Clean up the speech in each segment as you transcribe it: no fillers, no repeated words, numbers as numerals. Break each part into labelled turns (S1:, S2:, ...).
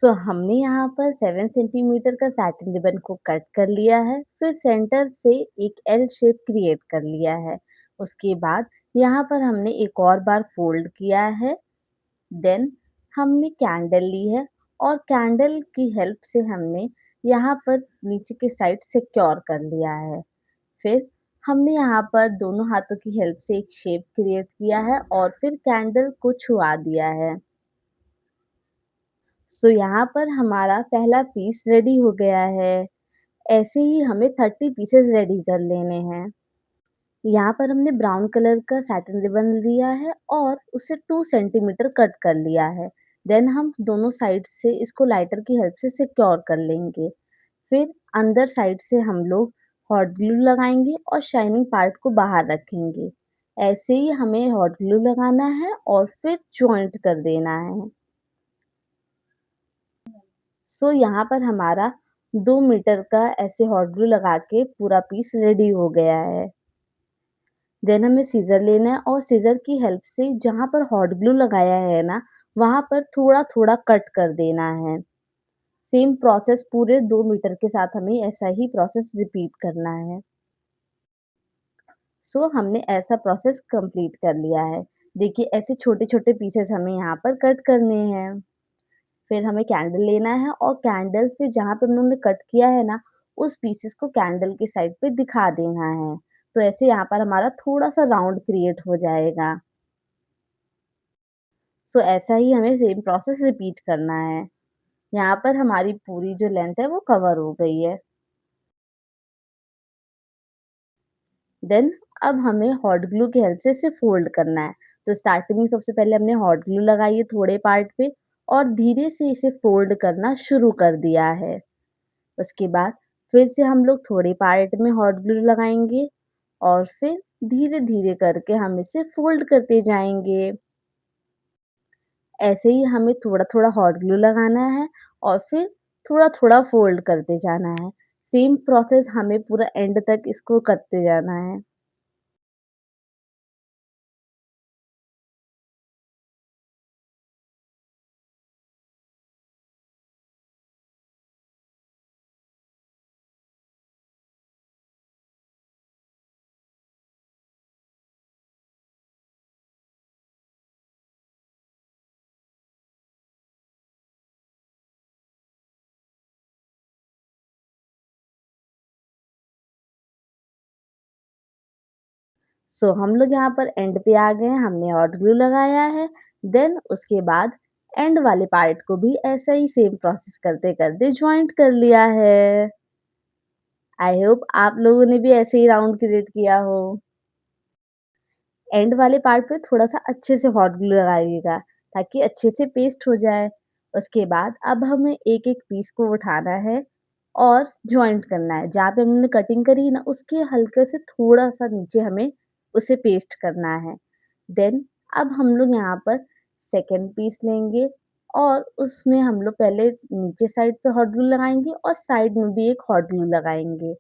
S1: हमने यहाँ पर 7 सेंटीमीटर का सैटिन रिबन को कट कर लिया है, फिर सेंटर से एक एल शेप क्रिएट कर लिया है। उसके बाद यहाँ पर हमने एक और बार फोल्ड किया है। देन हमने कैंडल ली है और कैंडल की हेल्प से हमने यहाँ पर नीचे के साइड सिक्योर कर लिया है। फिर हमने यहाँ पर दोनों हाथों की हेल्प से एक शेप क्रिएट किया है और फिर कैंडल को छुआ दिया है। यहाँ पर हमारा पहला पीस रेडी हो गया है। ऐसे ही हमें 30 पीसेस रेडी कर लेने हैं। यहाँ पर हमने ब्राउन कलर का सैटिन रिबन लिया है और उसे 2 सेंटीमीटर कट कर लिया है। देन हम दोनों साइड से इसको लाइटर की हेल्प से सिक्योर कर लेंगे। फिर अंदर साइड से हम लोग हॉट ग्लू लगाएँगे और शाइनिंग पार्ट को बाहर रखेंगे। ऐसे ही हमें हॉट ग्लू लगाना है और फिर जॉइंट कर देना है। यहाँ पर हमारा 2 मीटर का ऐसे हॉट ग्लू लगा के पूरा पीस रेडी हो गया है। देन हमें सीज़र लेना है और सीज़र की हेल्प से जहाँ पर हॉट ग्लू लगाया है ना, वहाँ पर थोड़ा-थोड़ा कट कर देना है। सेम प्रोसेस पूरे 2 मीटर के साथ हमें ऐसा ही प्रोसेस रिपीट करना है। हमने ऐसा प्रोसेस कंप्लीट कर लिया है। देखिए ऐसे छोटे-छोटे पीसेस हमें यहाँ पर कट करने हैं। फिर हमें कैंडल लेना है और कैंडल पे जहाँ पे हम लोग ने कट किया है ना, उस पीसेस को कैंडल के साइड पे दिखा देना है। तो ऐसे यहाँ पर हमारा थोड़ा-सा राउंड क्रिएट हो जाएगा। ऐसा ही हमें सेम प्रोसेस रिपीट करना है। यहाँ पर हमारी पूरी जो लेंथ है वो कवर हो गई है। देन अब हमें हॉट ग्लू की हेल्प से इसे फ़ोल्ड करना है। तो स्टार्टिंग में सबसे पहले हमने हॉट ग्लू लगाई है थोड़े पार्ट पे और धीरे से इसे फ़ोल्ड करना शुरू कर दिया है। उसके बाद फिर से हम लोग थोड़े पार्ट में हॉट ग्लू लगाएँगे और फिर धीरे-धीरे करके हम इसे फ़ोल्ड करते जाएँगे। ऐसे ही हमें थोड़ा-थोड़ा हॉट ग्लू लगाना है और फिर थोड़ा-थोड़ा फ़ोल्ड करते जाना है। सेम प्रोसेस हमें पूरा एंड तक इसको करते जाना है। हम लोग यहाँ पर एंड पे आ गए हैं, हमने हॉट ग्लू लगाया है। देन उसके बाद एंड वाले पार्ट को भी ऐसा ही सेम प्रोसेस करते-करते जॉइंट कर लिया है। आई होप आप लोगों ने भी ऐसे ही राउंड क्रिएट किया हो। एंड वाले पार्ट पे थोड़ा-सा अच्छे से हॉट ग्लू लगाइएगा ताकि अच्छे से पेस्ट हो जाए। उसके बाद अब हमें एक-एक पीस को उठाना है और जॉइंट करना है। जहाँ पे हमने कटिंग करी है ना उसके हल्के से थोड़ा-सा नीचे हमें उसे पेस्ट करना है। देन अब हम लोग यहाँ पर सेकंड पीस लेंगे और उसमें हम लोग पहले नीचे साइड पे हॉट ग्लू लगाएँगे और साइड में भी एक हॉट ग्लू लगाएँगे।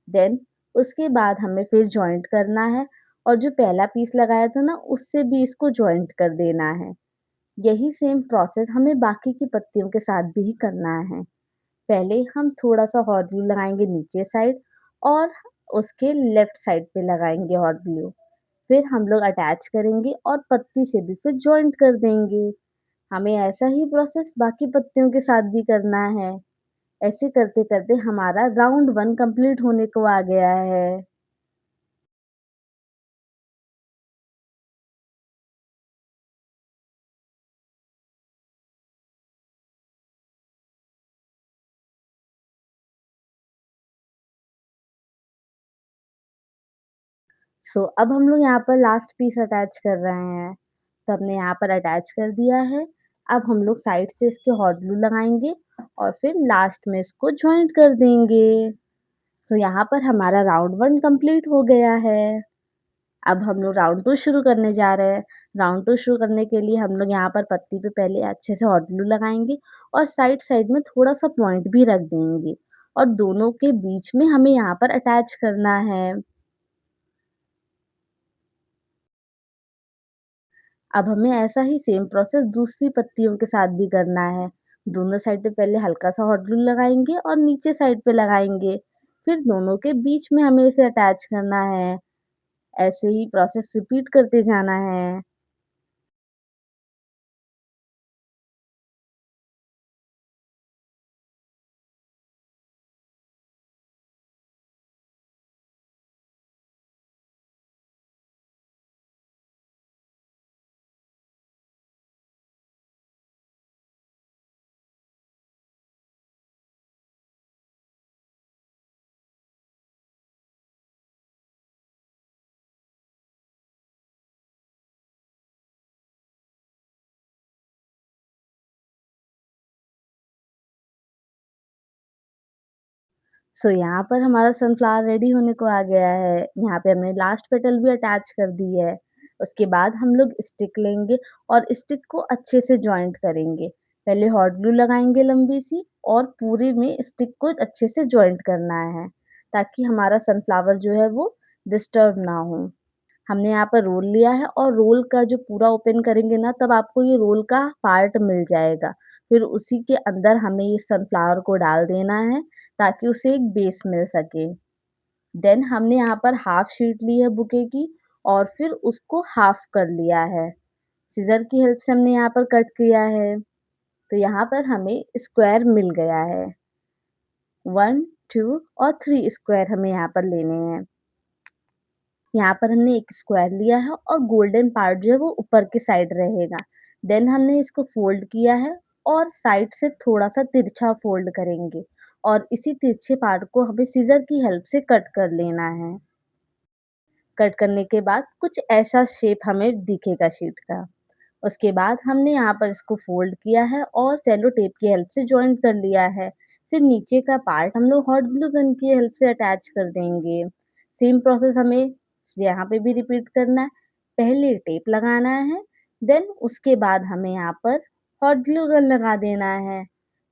S1: देन उसके बाद हमें फिर जॉइंट करना है और जो पहला पीस लगाया था ना उससे भी इसको जॉइंट कर देना है। यही सेम प्रोसेस हमें बाकी की पत्तियों के साथ भी करना है। पहले हम थोड़ा-सा हॉट ग्लू लगाएँगे नीचे साइड और उसके लेफ्ट साइड पे लगाएँगे हॉट ग्लू। फिर हम लोग अटैच करेंगे और पत्ती से भी फिर जॉइंट कर देंगे। हमें ऐसा ही प्रोसेस बाकी पत्तियों के साथ भी करना है। ऐसे करते-करते हमारा राउंड 1 कंप्लीट होने को आ गया है। अब हम लोग यहाँ पर लास्ट पीस अटैच कर रहे हैं। तो हमने यहाँ पर अटैच कर दिया है। अब हम लोग साइड से इसके हॉट ग्लू लगाएँगे और फिर लास्ट में इसको जॉइंट कर देंगे। यहाँ पर हमारा राउंड 1 कंप्लीट हो गया है। अब हम लोग राउंड 2 शुरू करने जा रहे हैं। राउंड 2 शुरू करने के लिए हम लोग यहाँ पर पत्ती पे पहले अच्छे से हॉट ग्लू लगाएँगे और साइड-साइड में थोड़ा-सा पॉइंट भी रख देंगे और दोनों के बीच में हमें यहाँ पर अटैच करना है। अब हमें ऐसा ही सेम प्रोसेस दूसरी पत्तियों के साथ भी करना है। दोनों साइड पे पहले हल्का-सा हॉट ग्लू लगाएँगे और नीचे साइड पे लगाएँगे। फिर दोनों के बीच में हमें इसे अटैच करना है। ऐसे ही प्रोसेस रिपीट करते जाना है। सो यहाँ पर हमारा सनफ्लावर रेडी होने को आ गया है। यहाँ पे हमने लास्ट पेटल भी अटैच कर दी है। उसके बाद हम लोग स्टिक लेंगे और स्टिक को अच्छे से जॉइंट करेंगे। पहले हॉट ग्लू लगाएँगे लंबी सी और पूरे में स्टिक को अच्छे से जॉइंट करना है, ताकि हमारा सनफ्लावर जो है वो डिस्टर्ब ना हो। हमने यहाँ पर रोल लिया है और रोल का जो पूरा ओपन करेंगे ना, तब आपको ये रोल का पार्ट मिल जाएगा। फिर उसी के अंदर हमें ये सनफ्लावर को डाल देना है, ताकि उसे एक बेस मिल सके। देन हमने यहाँ पर हाफ शीट ली है बुके की और फिर उसको हाफ कर लिया है। सीज़र की हेल्प से हमने यहाँ पर कट किया है, तो यहाँ पर हमें स्क्वायर मिल गया है। 1, 2 और 3 स्क्वायर हमें यहाँ पर लेने हैं। यहाँ पर हमने एक स्क्वायर लिया है और गोल्डन पार्ट जो है वो ऊपर की साइड रहेगा। देन हमने इसको फोल्ड किया है और साइड से थोड़ा-सा तिरछा फोल्ड करेंगे और इसी तिरछे पार्ट को हमें सीज़र की हेल्प से कट कर लेना है। कट करने के बाद कुछ ऐसा शेप हमें दिखेगा शीट का। उसके बाद हमने यहाँ पर इसको फ़ोल्ड किया है और सेलो टेप की हेल्प से जॉइंट कर लिया है। फिर नीचे का पार्ट हम लोग हॉट ग्लू गन की हेल्प से अटैच कर देंगे। सेम प्रोसेस हमें यहाँ पे भी रिपीट करना है। पहले टेप लगाना है, देन उसके बाद हमें यहाँ पर हॉट ग्लू गन लगा देना है।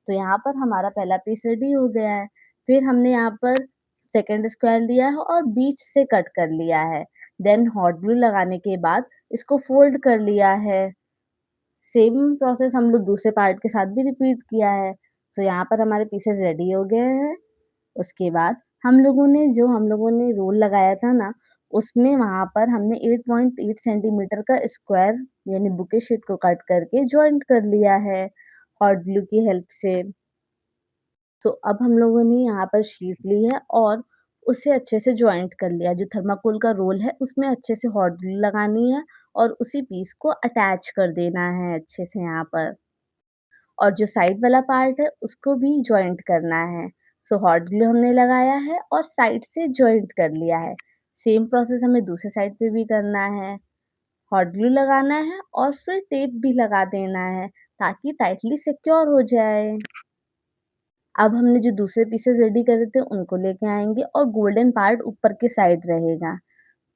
S1: तो यहाँ पर हमारा पहला पीस रेडी हो गया है। फिर हमने यहाँ पर सेकंड स्क्वायर लिया है और बीच से कट कर लिया है। देन हॉट ग्लू लगाने के बाद इसको फ़ोल्ड कर लिया है। सेम प्रोसेस हम लोग दूसरे पार्ट के साथ भी रिपीट किया है। तो यहाँ पर हमारे पीसेस रेडी हो गए हैं। उसके बाद हम लोगों ने रोल लगाया था ना, उसमें वहाँ पर हमने 8.8 सेंटीमीटर का स्क्वायर यानी बुके शीट को कट करके जॉइंट कर लिया है हॉट ग्लू की हेल्प से। तो अब हम लोगों ने यहाँ पर शीट ली है और उसे अच्छे से जॉइंट कर लिया। जो थर्माकोल का रोल है उसमें अच्छे से हॉट ग्लू लगानी है और उसी पीस को अटैच कर देना है अच्छे से यहाँ पर। और जो साइड वाला पार्ट है उसको भी जॉइंट करना है। सो हॉट ग्लू हमने लगाया है और साइड से जॉइंट कर लिया है। सेम प्रोसेस हमें दूसरे साइड पे भी करना है। हॉट ग्लू लगाना है और फिर टेप भी लगा देना है, ताकि टाइटली सिक्योर हो जाए। अब हमने जो दूसरे पीसेस रेडी करे थे उनको लेके आएँगे और गोल्डन पार्ट ऊपर की साइड रहेगा।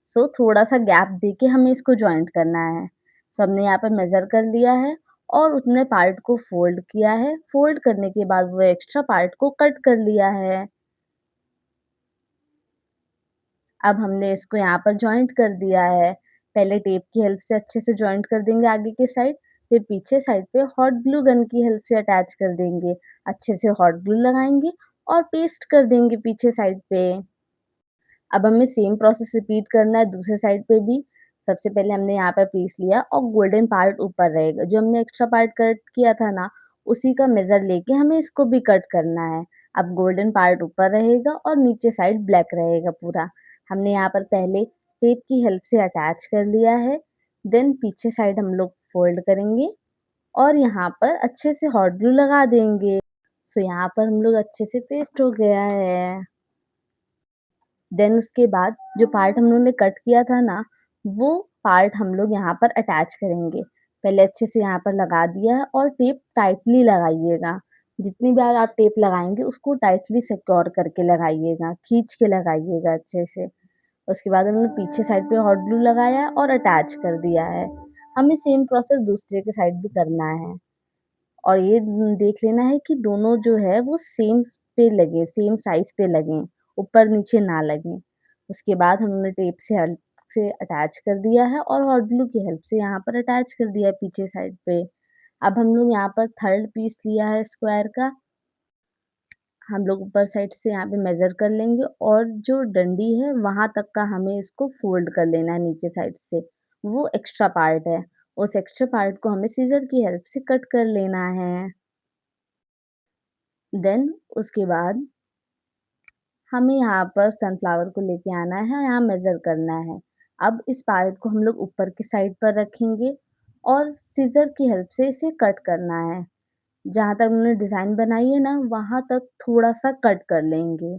S1: सो थोड़ा-सा गैप देके हमें इसको जॉइंट करना है। सो हमने यहाँ पर मेज़र कर लिया है और उतने पार्ट को फ़ोल्ड किया है। फ़ोल्ड करने के बाद वो एक्स्ट्रा पार्ट को कट कर लिया है। अब हमने इसको यहाँ पर जॉइंट कर दिया है। पहले टेप की हेल्प से अच्छे से जॉइंट कर देंगे आगे की साइड, फिर पीछे साइड पे हॉट ग्लू गन की हेल्प से अटैच कर देंगे। अच्छे से हॉट ग्लू लगाएँगे और पेस्ट कर देंगे पीछे साइड पे। अब हमें सेम प्रोसेस रिपीट करना है दूसरे साइड पे भी। सबसे पहले हमने यहाँ पर पीस लिया और गोल्डन पार्ट ऊपर रहेगा। जो हमने एक्स्ट्रा पार्ट कट किया था ना, उसी का मेज़र लेके हमें इसको भी कट करना है। अब गोल्डन पार्ट ऊपर रहेगा और नीचे साइड ब्लैक रहेगा पूरा। हमने यहाँ पर पहले टेप की हेल्प से अटैच कर लिया है, देन पीछे साइड हम लोग फ़ोल्ड करेंगे और यहाँ पर अच्छे से हॉट ग्लू लगा देंगे। सो यहाँ पर हम लोग अच्छे से पेस्ट हो गया है। देन उसके बाद जो पार्ट हम लोगों ने कट किया था ना, वो पार्ट हम लोग यहाँ पर अटैच करेंगे। पहले अच्छे से यहाँ पर लगा दिया है और टेप टाइटली लगाइएगा। जितनी बार आप टेप लगाएँगे उसको टाइटली सिक्योर करके लगाइएगा, खींच के लगाइएगा अच्छे से। उसके बाद हमने पीछे साइड पे हॉट ग्लू लगाया और अटैच कर दिया है। हमें सेम प्रोसेस दूसरे के साइड भी करना है। और ये देख लेना है कि दोनों जो है वो सेम पे लगे, सेम साइज़ पे लगें, ऊपर-नीचे ना लगें। उसके बाद हमने टेप से हेल्प से अटैच कर दिया है और हॉट ग्लू की हेल्प से यहाँ पर अटैच कर दिया है पीछे साइड पे। अब हम लोग यहाँ पर थर्ड पीस लिया है स्क्वायर का, हम लोग ऊपर साइड से यहाँ पे मेज़र कर लेंगे और जो डंडी है वहाँ तक का हमें इसको फ़ोल्ड कर लेना है नीचे साइड से, वो एक्स्ट्रा पार्ट है। उस एक्स्ट्रा पार्ट को हमें सीज़र की हेल्प से कट कर लेना है। देन उसके बाद हमें यहाँ पर सनफ्लावर को लेके आना है और यहाँ मेज़र करना है। अब इस पार्ट को हम लोग ऊपर की साइड पर रखेंगे और सीज़र की हेल्प से इसे कट करना है। जहाँ तक हमने डिज़ाइन बनाई है ना, वहाँ तक थोड़ा-सा कट कर लेंगे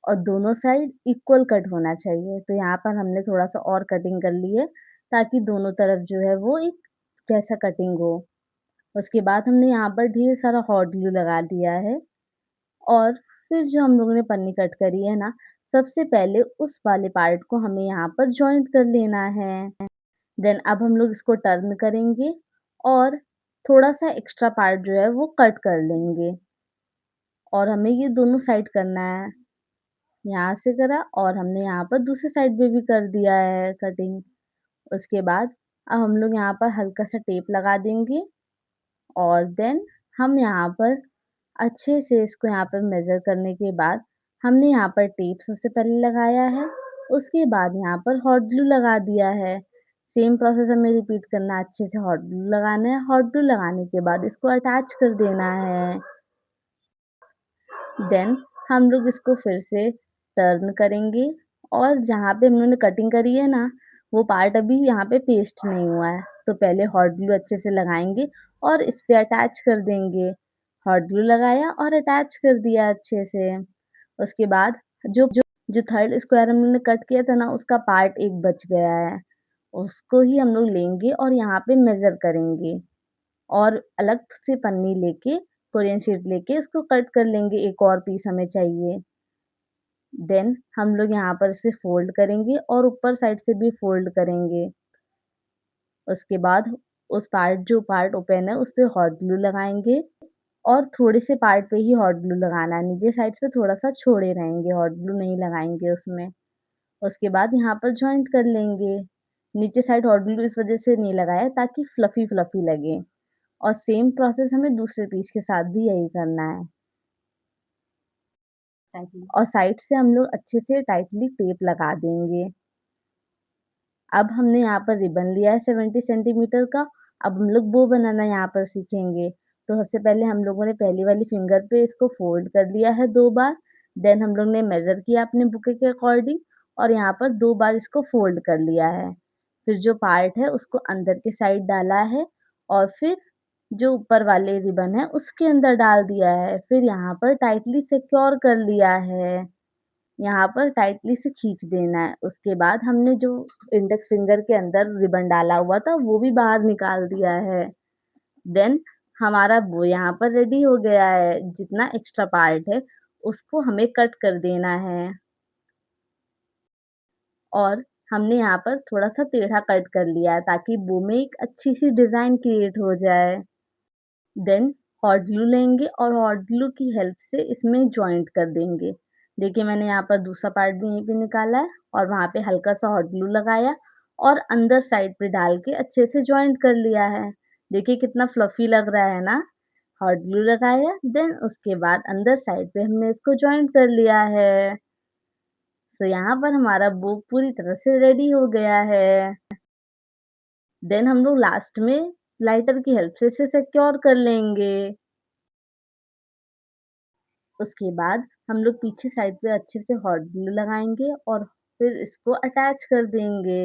S1: और दोनों साइड इक्वल कट होना चाहिए। तो यहाँ पर हमने थोड़ा-सा और कटिंग कर ली है, ताकि दोनों तरफ जो है वो एक जैसा कटिंग हो। उसके बाद हमने यहाँ पर ढेर सारा हॉट ग्लू लगा दिया है और फिर जो हम लोगों ने पन्नी कट करी है ना, सबसे पहले उस वाले पार्ट को हमें यहाँ पर जॉइंट कर लेना है। देन अब हम लोग इसको टर्न करेंगे और थोड़ा-सा एक्स्ट्रा पार्ट जो है वो कट कर लेंगे और हमें ये दोनों साइड करना है। यहाँ से करा और हमने यहाँ पर दूसरे साइड पे भी कर दिया है कटिंग। उसके बाद अब हम लोग यहाँ पर हल्का-सा टेप लगा देंगे और देन हम यहाँ पर अच्छे से इसको यहाँ पर मेज़र करने के बाद हमने यहाँ पर टेप सबसे पहले लगाया है, उसके बाद यहाँ पर हॉट ग्लू लगा दिया है। सेम प्रोसेस हमें रिपीट करना है, अच्छे से हॉट ग्लू लगाना है, हॉट ग्लू लगाने के बाद इसको अटैच कर देना है। देन हम लोग इसको फिर से टर्न करेंगे और जहाँ पे हमने कटिंग करी है ना, वो पार्ट अभी यहाँ पे पेस्ट नहीं हुआ है। तो पहले हॉट ग्लू अच्छे से लगाएँगे और इस पे अटैच कर देंगे। हॉट ग्लू लगाया और अटैच कर दिया अच्छे से। उसके बाद जो जो जो थर्ड स्क्वायर हमने कट किया था ना, उसका पार्ट एक बच गया है। उसको ही हम लोग लेंगे और यहाँ पे मेज़र करेंगे। और अलग से पन्नी लेके कोरियन शीट लेके इसको कट कर लेंगे, एक और पीस हमें चाहिए। देन हम लोग यहाँ पर इसे फ़ोल्ड करेंगे और ऊपर साइड से भी फ़ोल्ड करेंगे। उसके बाद उस पार्ट जो पार्ट ओपन है उस पे हॉट ग्लू लगाएँगे और थोड़े से पार्ट पे ही हॉट ग्लू लगाना है, नीचे साइड पे थोड़ा-सा छोड़े रहेंगे, हॉट ग्लू नहीं लगाएँगे उसमें। उसके बाद यहाँ पर जॉइंट कर लेंगे। नीचे साइड हॉट ग्लू इस वज़ह से नहीं लगाया ताकि फ्लफ़ी-फ्लफ़ी लगे और सेम प्रोसेस हमें दूसरे पीस के साथ भी यही करना है। और साइड से हम लोग अच्छे से टाइटली टेप लगा देंगे। अब हमने यहाँ पर रिबन लिया है 70 सेंटीमीटर का, अब हम लोग बो बनाना यहाँ पर सीखेंगे। तो सबसे पहले हम लोगों ने पहली वाली फिंगर पे इसको फ़ोल्ड कर लिया है 2 बार, देन हम लोग ने मेज़र किया अपने बुके के अकॉर्डिंग और यहाँ पर 2 बार इसको फ़ोल्ड कर लिया है। फिर जो पार्ट है उसको अंदर की साइड डाला है और फिर जो ऊपर वाले रिबन है उसके अंदर डाल दिया है। फिर यहाँ पर टाइटली सिक्योर कर लिया है। यहाँ पर टाइटली से खींच देना है। उसके बाद हमने जो इंडेक्स फिंगर के अंदर रिबन डाला हुआ था, वो भी बाहर निकाल दिया है। देन हमारा वो यहाँ पर रेडी हो गया है। जितना एक्स्ट्रा पार्ट है, उसको हमें कट कर देना है और हमने यहाँ पर थोड़ा-सा टेढ़ा कट कर लिया है, ताकि बो में एक अच्छी-सी डिज़ाइन क्रिएट हो जाए। देन हॉट ग्लू लेंगे और हॉट ग्लू की हेल्प से इसमें जॉइंट कर देंगे। देखिए मैंने यहाँ पर दूसरा पार्ट भी यहीं पे निकाला है और वहाँ पे हल्का-सा हॉट ग्लू लगाया और अंदर साइड पे डाल के अच्छे से जॉइंट कर लिया है। देखिए कितना फ्लफ़ी लग रहा है ना? हॉट ग्लू लगाया देन उसके बाद अंदर साइड पे हमने इसको जॉइंट कर लिया है। सो यहाँ पर हमारा बो पूरी तरह से रेडी हो गया है। देन हम लोग लास्ट में लाइटर की हेल्प से इसे सिक्योर कर लेंगे। उसके बाद हम लोग पीछे साइड पे अच्छे से हॉट ग्लू लगाएँगे और फिर इसको अटैच कर देंगे।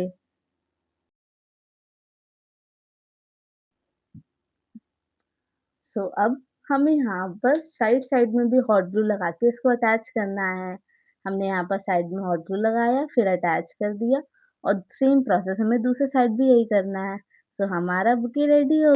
S1: सो अब हमें यहाँ पर साइड-साइड में भी हॉट ग्लू लगा के इसको अटैच करना है। हमने यहाँ पर साइड में हॉट ग्लू लगाया, फिर अटैच कर दिया और सेम प्रोसेस हमें दूसरे साइड भी यही करना है। सो हमारा बुके रेडी हो